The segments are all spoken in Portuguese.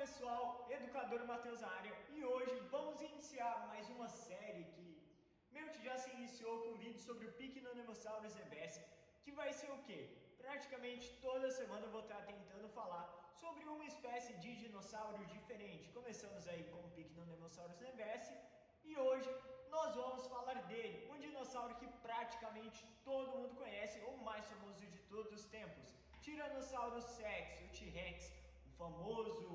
pessoal, Educador Matheus na área, e hoje vamos iniciar mais uma série que meio que já se iniciou com um vídeo sobre o Pycnonemosaurus reverse, que vai ser o quê? Praticamente toda semana eu vou estar tentando falar sobre uma espécie de dinossauro diferente. Começamos aí com o Pycnonemosaurus reverse e hoje nós vamos falar dele, um dinossauro que praticamente todo mundo conhece, o mais famoso de todos os tempos, Tyrannosaurus Rex, o T-Rex, o famoso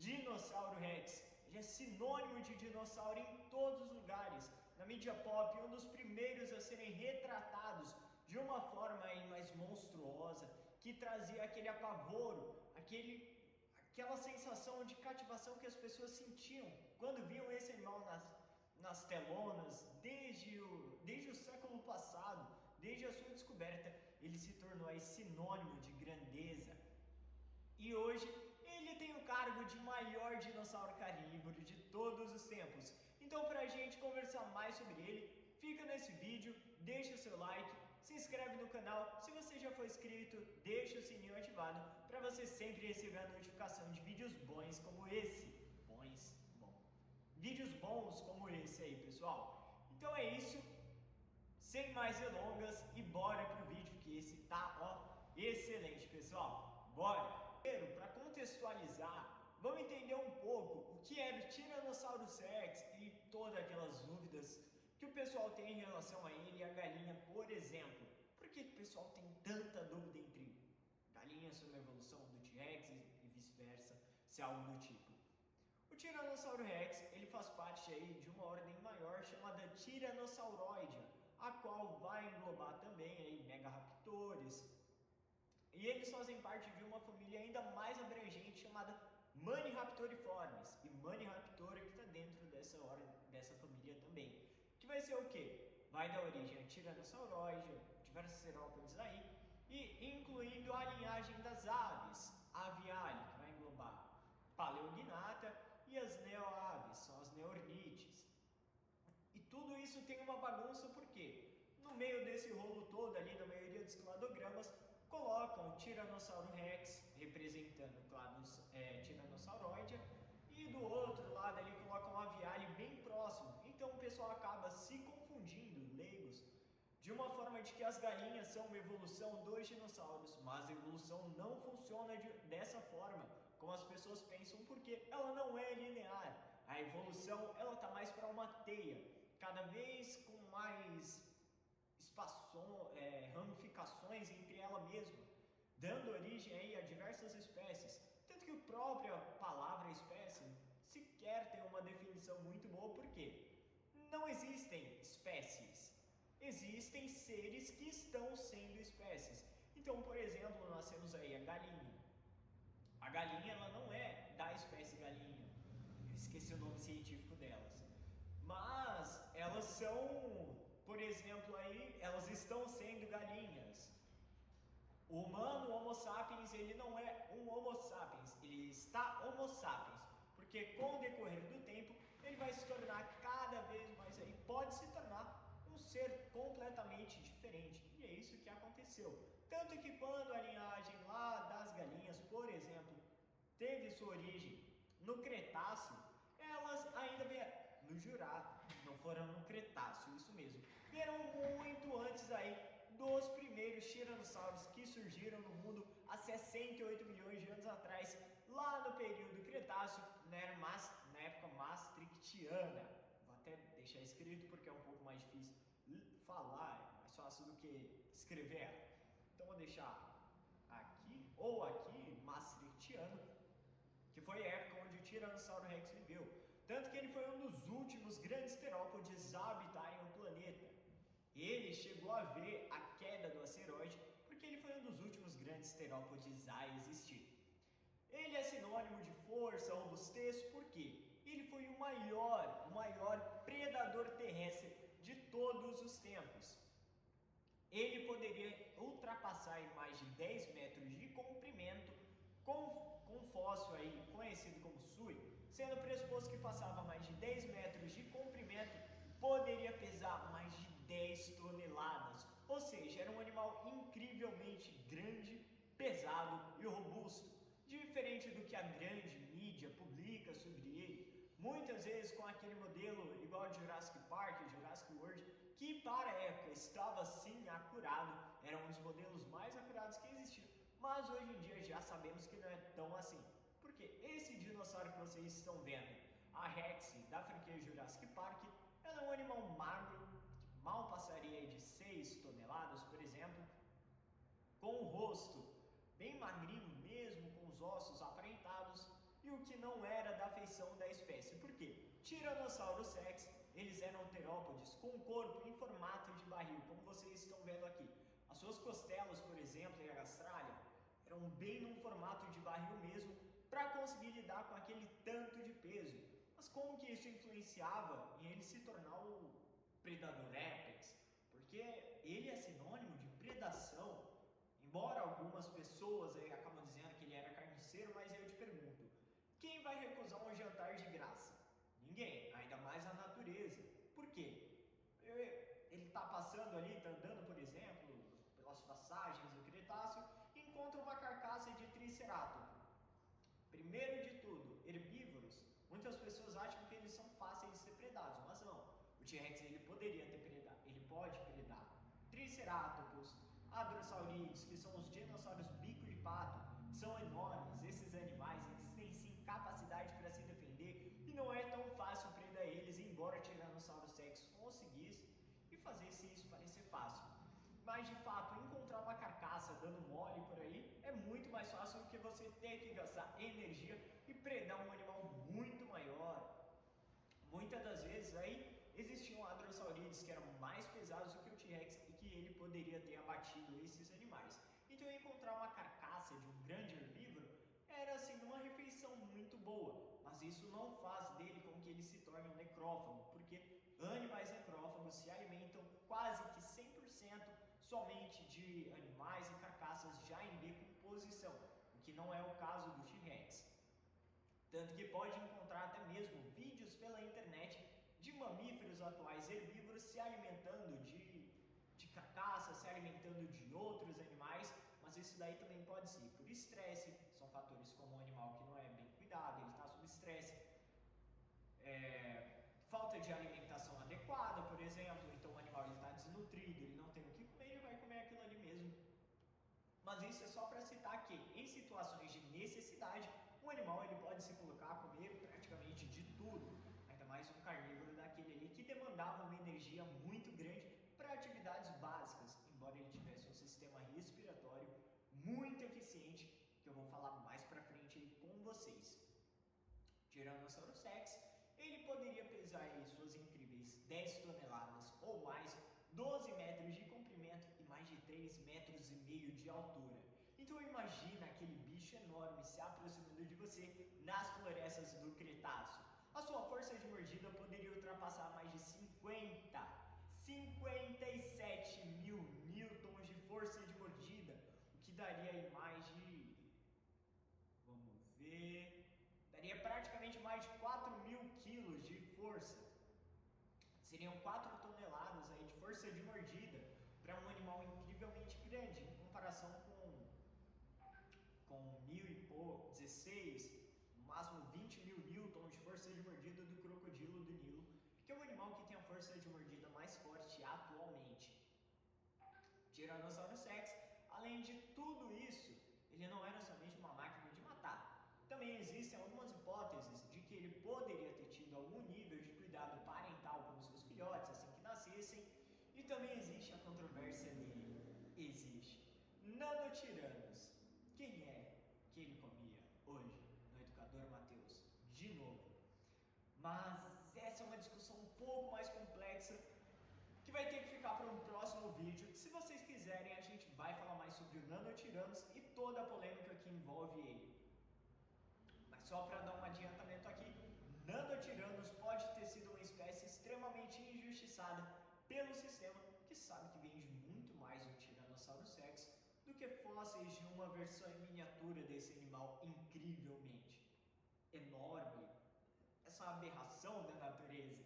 Dinossauro Rex. Ele é sinônimo de dinossauro em todos os lugares. Na mídia pop, um dos primeiros a serem retratados de uma forma aí mais monstruosa, que trazia aquele apavoro, aquela sensação de cativação que as pessoas sentiam quando viam esse animal nas telonas, desde o século passado, desde a sua descoberta. Ele se tornou aí sinônimo de grandeza. E hoje ele tem o cargo de maior dinossauro carnívoro de todos os tempos. Então, para a gente conversar mais sobre ele, fica nesse vídeo, deixa o seu like, se inscreve no canal. Se você já for inscrito, deixa o sininho ativado para você sempre receber a notificação de vídeos bons como esse. Vídeos bons como esse aí, pessoal. Então é isso. Sem mais delongas e bora pro vídeo, que esse tá excelente, pessoal. Bora! Para contextualizar, vamos entender um pouco o que era o Tyrannosaurus Rex e todas aquelas dúvidas que o pessoal tem em relação a ele e a galinha, por exemplo. Por que o pessoal tem tanta dúvida entre galinhas sobre a evolução do T-Rex e vice-versa, se é algo do tipo? O Tiranossauro Rex, ele faz parte aí de uma ordem maior chamada Tyrannosauroidea, a qual vai englobar também aí Megaraptores. E eles fazem parte de uma família ainda mais abrangente chamada Maniraptoriformes. E Maniraptor que está dentro dessa família também. Que vai ser o quê? Vai dar origem a Tiranosauroidea, diversos serópodes aí, e incluindo a linhagem das aves, Aviália, que vai englobar Paleognata, e as neoaves, são as neornites. E tudo isso tem uma bagunça porque no meio desse rolo todo ali, na maioria dos cladogramas, colocam o Tiranossauro Rex, representando o clado Tyrannosauroidea, e do outro lado ali colocam o Aviália bem próximo. Então o pessoal acaba se confundindo, leigos, de uma forma de que as galinhas são uma evolução dos dinossauros, mas a evolução não funciona dessa forma, como as pessoas pensam, porque ela não é linear. A evolução ela está mais para uma teia, cada vez com mais ramificações entre ela mesma, dando origem aí a diversas espécies. Tanto que a própria palavra espécie sequer tem uma definição muito boa, porque não existem espécies, existem seres que estão sendo espécies. Então, por exemplo, nós temos aí a galinha. A galinha ela não é da espécie galinha, eu esqueci o nome científico delas, mas elas são, por exemplo, aí elas estão sendo galinhas. O humano, o Homo sapiens, ele não é um Homo sapiens, ele está Homo sapiens, porque com o decorrer do tempo ele vai se tornar cada vez mais aí, pode se tornar um ser completamente diferente, e é isso que aconteceu. Tanto que quando a linhagem lá das galinhas, por exemplo, teve sua origem no Cretáceo, elas ainda vieram no Jurássico, não foram no Cretáceo, isso mesmo, vieram muito antes aí dos primeiros tiranossauros que surgiram no mundo há 68 milhões de anos atrás, lá no período Cretáceo, na época Maastrichtiana. Vou até deixar escrito porque é um pouco mais difícil falar, é mais fácil do que escrever. Então vou deixar aqui, ou aqui, Maastrichtiano, que foi a época onde o Tiranossauro Rex viveu. Tanto que ele foi um dos últimos grandes terópodes a habitarem o planeta. Ele chegou a ver a queda do asteroide porque ele foi um dos últimos grandes terópodes a existir. Ele é sinônimo de força, robustez, porque ele foi o maior predador terrestre de todos os tempos. Ele poderia ultrapassar mais de 10 metros de comprimento com fóssil aí conhecido como Sui, sendo pressuposto que passava mais de 10 metros de comprimento, poderia pesar mais de 10 toneladas, ou seja, era um animal incrivelmente grande, pesado e robusto. Diferente do que a grande mídia mídia publica sobre ele, muitas vezes com aquele modelo igual de Jurassic Park, Jurassic World, que para a época estava sim acurado, era um dos modelos mais acurados que existiam, mas hoje em dia já sabemos que não é tão assim. Porque esse dinossauro que vocês estão vendo, a Rex da franquia Jurassic Park, ela é um animal magro, que mal passaria de 6 toneladas, por exemplo, com o rosto bem magrinho mesmo, com os ossos aparentados, e o que não era da feição da espécie. Por quê? Tiranossauro Rex, eles eram terópodes com um corpo em formato de barril, como vocês estão vendo aqui. As suas costelas, por exemplo, e a gastralha, eram bem num formato de barril mesmo, para conseguir lidar com aquele tanto de peso. Mas como que isso influenciava em ele se tornar o predador apex? Porque ele é sinônimo de predação. Embora algumas pessoas aí acabam dizendo que ele era carniceiro, mas eu te pergunto, quem vai recusar um jantar de graça? Ninguém, ainda mais a natureza. Por quê? Ele está passando ali, está andando, por exemplo, pelas passagens do Cretáceo, e encontra uma carcaça de tricerátopo. Primeiro de tudo, herbívoros, muitas pessoas acham que eles são fáceis de ser predados, mas não. O T-Rex ele poderia ter predado, ele pode predar tricerátomos, hadrossaurídeos, que são os dinossauros bico de pato, são enormes. Esses animais eles têm sim capacidade para se defender e não é tão fácil predar eles, embora o Tiranossauro Rex conseguisse e fazesse isso parecer fácil. Mas de fato, encontrar uma carcaça dando mole por aí é muito mais fácil do que você ter que gastar energia e predar um animal muito maior. Muitas das vezes aí existiam hadrossaurídeos que eram mais pesados do que o T-Rex e que ele poderia ter abatido esses animais. Então encontrar uma carcaça de um grande herbívoro era assim uma refeição muito boa, mas isso não faz dele com que ele se torne um necrófago, porque animais necrófagos se alimentam quase que 100% somente de animais e carcaças já em decomposição, o que não é o caso do T-Rex. Tanto que pode encontrar até mesmo vídeos pela internet de mamíferos atuais herbívoros se alimentando de carcaça, se alimentando de outros animais, mas isso daí também pode ser por estresse, são fatores como um animal que não é bem cuidado, ele está sob estresse, falta de alimentação adequada, por exemplo, então o animal está desnutrido, ele não tem o que comer, ele vai comer aquilo ali mesmo. Mas isso é só para citar que, em situações de necessidade, um animal ele pode se colocar a comer praticamente de tudo, ainda mais um carnívoro daquele ali que demandava uma energia muito grande para atividades básicas, embora ele tivesse um sistema respiratório muito eficiente, que eu vou falar mais para frente aí com vocês. Tiranossauro Rex, ele poderia pesar aí suas incríveis 10 toneladas ou mais, 12 metros de comprimento e mais de 3,5 metros de altura. Então imagina aquele bicho enorme se aproximando de você nas florestas do Cretáceo. A sua força de mordida poderia ultrapassar mais de 57 mil newtons de força de mordida, o que daria aí mais de, vamos ver, daria praticamente mais de 4.000 quilos de força. Seriam 4 toneladas aí de força de mordida para um animal incrivelmente grande, em comparação com 16, no máximo 20 mil newtons de força de mordida do crocodilo do Nilo, que é o animal que tem a força de mordida mais forte atualmente. Tiranossauro Rex, além de tudo isso, ele não era somente uma máquina de matar. Também existem algumas hipóteses de que ele poderia ter tido algum nível de cuidado parental com seus filhotes assim que nascessem, e também existe a controvérsia dele. Existe nanotiranos. Quem é que ele comia hoje no Educador Matheus? De novo. Mas essa é uma discussão um pouco mais complexa que vai ter que ficar para um próximo vídeo. Se vocês quiserem, a gente vai falar mais sobre o nanotiranos e toda a polêmica que envolve ele. Mas só para dar um adiantamento aqui, nanotiranos pode ter sido uma espécie extremamente injustiçada pelo sistema, que sabe que vende muito mais o Tiranossauro Rex do que fósseis de uma versão em miniatura desse animal incrivelmente enorme, essa aberração da natureza.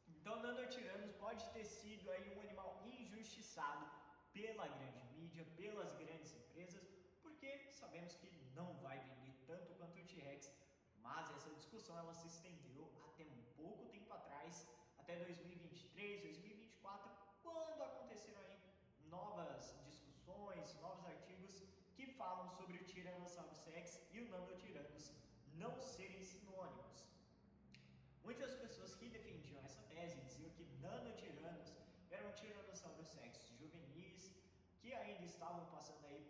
Então, nanotiranos pode ter sido aí um animal injustiçado pela grande mídia, pelas grandes empresas, porque sabemos que não vai vender tanto quanto o T-Rex discussão ela se estendeu até um pouco tempo atrás, até 2023, 2024, quando aconteceram aí novas discussões, novos artigos que falam sobre o Tyrannosaurus Rex e o Nanotyrannos não serem sinônimos. Muitas pessoas que defendiam essa tese diziam que Nanotyrannos eram Tyrannosaurus Rex juvenis que ainda estavam passando aí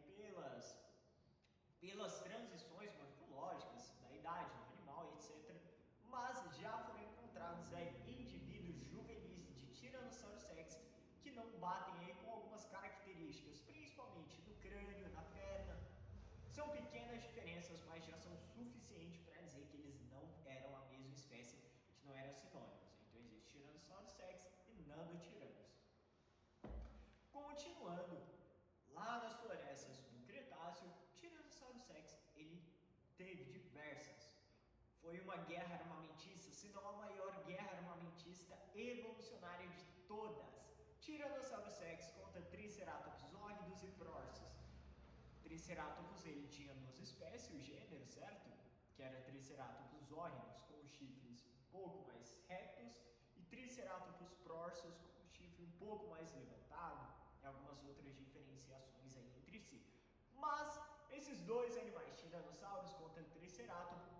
pelas transições morfológicas da idade do animal, etc. Mas já foram encontrados aí indivíduos juvenis de Tyrannosaurus Rex que não batem aí com algumas características, principalmente no crânio, na perna. São pequenas diferenças, mas já são suficientes para dizer que eles não eram a mesma espécie, que não eram sinônimos. Então existe Tyrannosaurus Rex e Nanotyrannos. Continuando, lá nas florestas do Cretáceo, Tyrannosaurus Rex ele teve diversas. Foi uma guerra armamentista, se não a maior guerra armamentista evolucionária de todas. Tyrannosaurus Rex contra Triceratops hórridos e prorsos. Triceratops ele tinha duas espécies, o gênero, certo? Que era Triceratops hórridos com os chifres um pouco mais retos e Triceratops prorsos com o chifre um pouco mais levantado e algumas outras diferenciações aí entre si. Mas esses dois animais, tiranossauros contra Triceratops,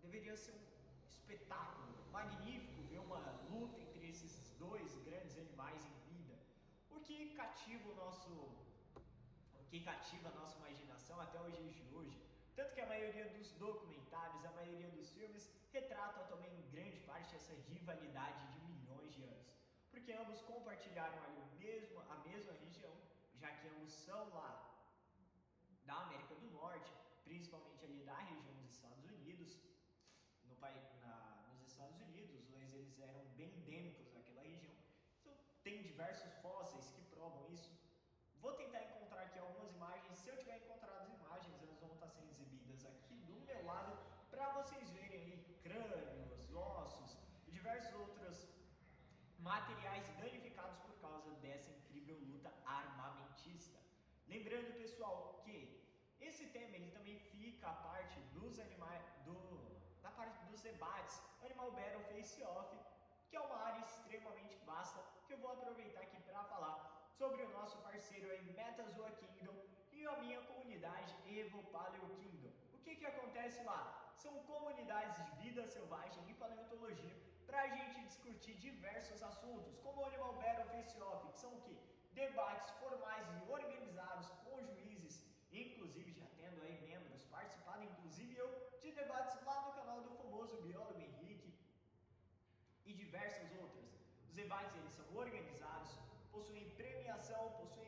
deveria ser um espetáculo magnífico ver uma luta entre esses dois grandes animais em vida. O que cativa a nossa imaginação até os dias de hoje. Tanto que a maioria dos documentários, a maioria dos filmes, retratam também em grande parte essa rivalidade de milhões de anos. Porque ambos compartilharam ali a mesma região, já que ambos são lá da América do Norte, principalmente ali da região dos Estados Unidos. Nos Estados Unidos, eles eram bem endêmicos naquela região. Então, tem diversos fósseis que provam isso. Vou tentar encontrar aqui algumas imagens. Se eu tiver encontrado as imagens, elas vão estar sendo exibidas aqui do meu lado para vocês verem aí crânios, ossos e diversos outros materiais danificados por causa dessa incrível luta armamentista. Lembrando, pessoal, que esse tema ele também fica a parte dos da parte dos debates Animal Battle Face Off, que é uma área extremamente vasta que eu vou aproveitar aqui para falar sobre o nosso parceiro aí Metazoa Kingdom e a minha comunidade Evo Paleo Kingdom. O que acontece lá? São comunidades de vida selvagem e paleontologia para a gente discutir diversos assuntos, como o Animal Battle Face Off, que são o quê? Debates formais e organizados com juízes, inclusive já tendo aí membros participando, inclusive eu, de debates lá no canal do famoso biólogo Henrique e diversas outras. Os debates eles são organizados, possuem premiação, possuem